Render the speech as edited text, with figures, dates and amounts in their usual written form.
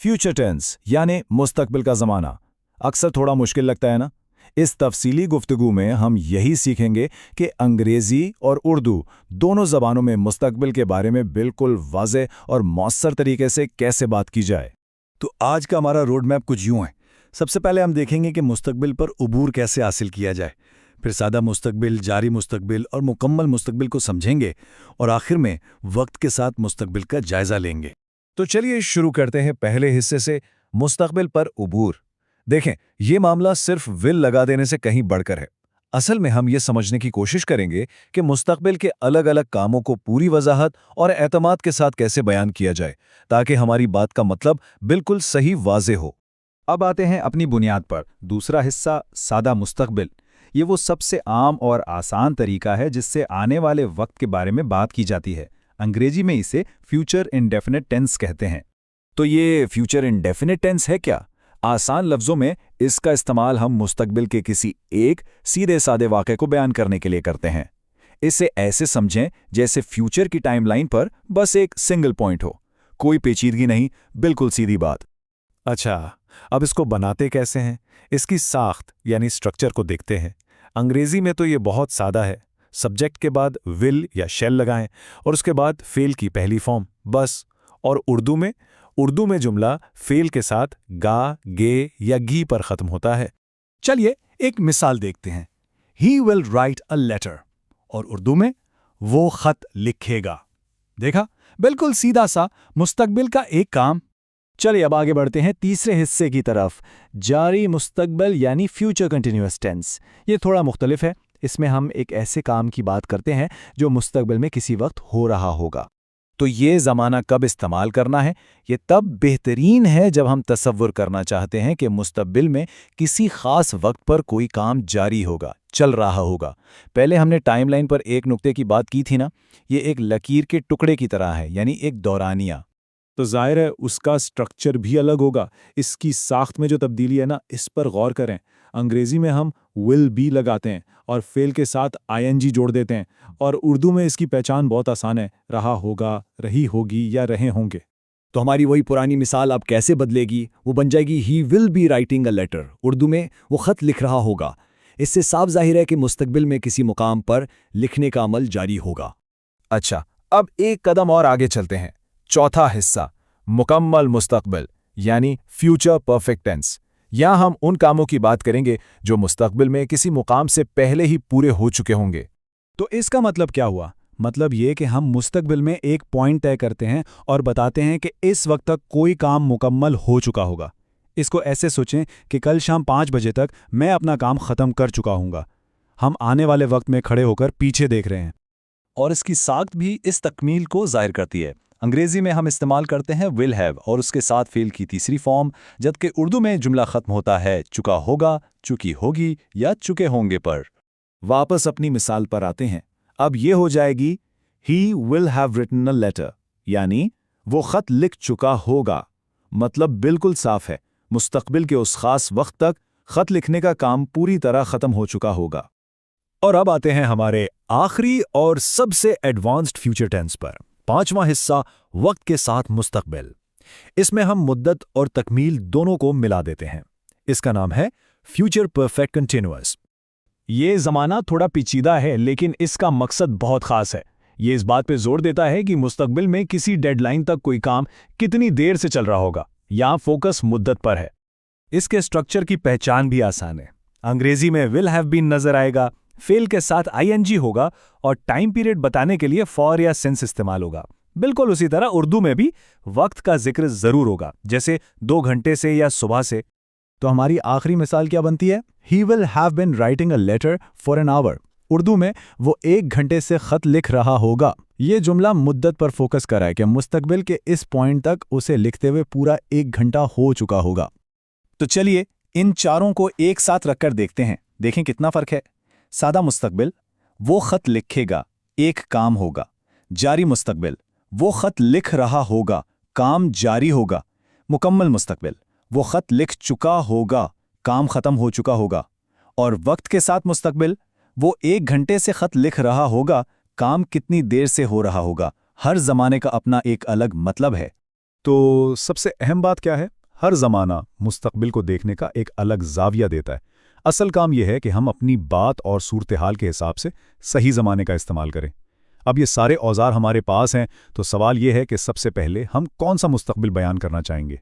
Future tense यानी मुस्तकबिल का ज़माना अक्सर थोड़ा मुश्किल लगता है ना। इस तफसीली गुफ्तगू में हम यही सीखेंगे कि अंग्रेज़ी और उर्दू दोनों ज़बानों में मुस्तकबिल के बारे में बिल्कुल वाज़ेह और मौसर तरीके से कैसे बात की जाए। तो आज का हमारा रोड मैप कुछ यूं है। सबसे पहले हम देखेंगे कि मुस्तकबिल पर उबूर कैसे हासिल किया जाए, फिर सादा मुस्तकबिल, जारी मुस्तकबिल और मुकम्मल मुस्तकबिल को समझेंगे, और आखिर में वक्त के साथ मुस्तकबिल का जायजा लेंगे। तो चलिए शुरू करते हैं पहले हिस्से से, मुस्तकबिल पर उबूर। देखें, ये मामला सिर्फ विल लगा देने से कहीं बढ़कर है। असल में हम ये समझने की कोशिश करेंगे कि मुस्तकबिल के अलग अलग कामों को पूरी वजाहत और एतमाद के साथ कैसे बयान किया जाए, ताकि हमारी बात का मतलब बिल्कुल सही वाज़ेह हो। अब आते हैं अपनी बुनियाद पर। दूसरा हिस्सा, सादा मुस्तकबिल। ये वो सबसे आम और आसान तरीका है जिससे आने वाले वक्त के बारे में बात की जाती है। अंग्रेजी में इसे फ्यूचर इंडेफिनिट टेंस कहते हैं। तो ये फ्यूचर इंडेफिनिट टेंस है क्या? आसान लफ्ज़ों में इसका इस्तेमाल हम मुस्तकबिल के किसी एक सीधे सादे वाक़े को बयान करने के लिए करते हैं। इसे ऐसे समझें जैसे फ्यूचर की टाइमलाइन पर बस एक सिंगल पॉइंट हो, कोई पेचीदगी नहीं, बिल्कुल सीधी बात। अच्छा, अब इसको बनाते कैसे हैं? इसकी साख्त यानी स्ट्रक्चर को देखते हैं। अंग्रेजी में तो ये बहुत सादा है। सब्जेक्ट के बाद विल या शैल लगाएं और उसके बाद फेल की पहली फॉर्म, बस। और उर्दू में जुमला फेल के साथ गा, गे या गी पर खत्म होता है। चलिए एक मिसाल देखते हैं। He will write a letter, और उर्दू में वो खत लिखेगा। देखा, बिल्कुल सीधा सा मुस्तकबिल का एक काम। चलिए अब आगे बढ़ते हैं तीसरे हिस्से की तरफ, जारी मुस्तकबिल यानी फ्यूचर कंटिन्यूअस टेंस। ये थोड़ा मुख्तलिफ है। इसमें हम एक ऐसे काम की बात करते हैं जो मुस्तकबिल में किसी वक्त हो रहा होगा। तो ये ज़माना कब इस्तेमाल करना है? ये तब बेहतरीन है जब हम तसव्वुर करना चाहते हैं कि मुस्तकबिल में किसी ख़ास वक्त पर कोई काम जारी होगा, चल रहा होगा। पहले हमने टाइमलाइन पर एक नुक्ते की बात की थी ना, ये एक लकीर के टुकड़े की तरह है, यानी एक दौरानिया। तो जाहिर है उसका स्ट्रक्चर भी अलग होगा। इसकी साख्त में जो तब्दीली है ना, इस पर गौर करें। अंग्रेजी में हम विल बी लगाते हैं और फेल के साथ आईएनजी जोड़ देते हैं, और उर्दू में इसकी पहचान बहुत आसान है, रहा होगा, रही होगी या रहे होंगे। तो हमारी वही पुरानी मिसाल अब कैसे बदलेगी? वो बन जाएगी he will be writing a letter. Urdu में वो खत लिख रहा होगा। इससे साफ जाहिर है कि मुस्तकबिल में किसी मुकाम पर लिखने का अमल जारी होगा। अच्छा, अब एक कदम और आगे चलते हैं। चौथा हिस्सा, मुकम्मल मुस्तकबिल यानी फ्यूचर परफेक्ट टेंस। यहाँ हम उन कामों की बात करेंगे जो मुस्तकबिल में किसी मुकाम से पहले ही पूरे हो चुके होंगे। तो इसका मतलब क्या हुआ? मतलब ये कि हम मुस्तकबिल में एक पॉइंट तय करते हैं और बताते हैं कि इस वक्त तक कोई काम मुकम्मल हो चुका होगा। इसको ऐसे सोचें कि कल शाम 5 बजे तक मैं अपना काम ख़त्म कर चुका हूँगा। हम आने वाले वक्त में खड़े होकर पीछे देख रहे हैं। और इसकी साख्त भी इस तकमील को ज़ाहिर करती है। अंग्रेजी में हम इस्तेमाल करते हैं विल हैव और उसके साथ फेल की तीसरी फॉर्म, जबकि उर्दू में जुमला खत्म होता है चुका होगा, चुकी होगी या चुके होंगे पर। वापस अपनी मिसाल पर आते हैं। अब ये हो जाएगी he will have written a letter, यानी वो खत लिख चुका होगा। मतलब बिल्कुल साफ है, मुस्तकबिल के उस खास वक्त तक खत लिखने का काम पूरी तरह खत्म हो चुका होगा। और अब आते हैं हमारे आखिरी और सबसे एडवांस्ड फ्यूचर टेंस पर। पांचवां हिस्सा, वक्त के साथ मुस्तकबिल। इसमें हम मुद्दत और तकमील दोनों को मिला देते हैं। इसका नाम है फ्यूचर परफेक्ट कंटिन्यूअस। ये ज़माना थोड़ा पेचीदा है, लेकिन इसका मकसद बहुत ख़ास है। ये इस बात पे जोर देता है कि मुस्तकबिल में किसी डेडलाइन तक कोई काम कितनी देर से चल रहा होगा। यहाँ फोकस मुद्दत पर है। इसके स्ट्रक्चर की पहचान भी आसान है। अंग्रेजी में विल हैव बीन नजर आएगा, फेल के साथ आईएनजी होगा और टाइम पीरियड बताने के लिए फॉर या सिंस इस्तेमाल होगा। बिल्कुल उसी तरह उर्दू में भी वक्त का जिक्र जरूर होगा, जैसे 2 घंटे से या सुबह से। तो हमारी आखिरी मिसाल क्या बनती है? He will have been writing a letter for an hour. Urdu में वो 1 घंटे से खत लिख रहा होगा। ये जुमला मुद्दत पर फोकस कर रहा है कि मुस्तकबिल के इस पॉइंट तक उसे लिखते हुए पूरा 1 घंटा हो चुका होगा। तो चलिए इन चारों को एक साथ रखकर देखते हैं, देखें कितना फर्क है। सादा मुस्तकबिल, वो खत लिखेगा, एक काम होगा। जारी मुस्तकबिल, वो खत लिख रहा होगा, काम जारी होगा। मुकम्मल मुस्तकबिल, वो खत लिख चुका होगा, काम खत्म हो चुका होगा। और वक्त के साथ मुस्तकबिल, वो 1 घंटे से खत लिख रहा होगा, काम कितनी देर से हो रहा होगा। हर जमाने का अपना एक अलग मतलब है। तो सबसे अहम बात क्या है? हर ज़माना मुस्तकबिल को देखने का एक अलग ज़ाविया देता है। असल काम यह है कि हम अपनी बात और सूरत-ए-हाल के हिसाब से सही ज़माने का इस्तेमाल करें। अब ये सारे औज़ार हमारे पास हैं, तो सवाल ये है कि सबसे पहले हम कौन सा मुस्तकबिल बयान करना चाहेंगे?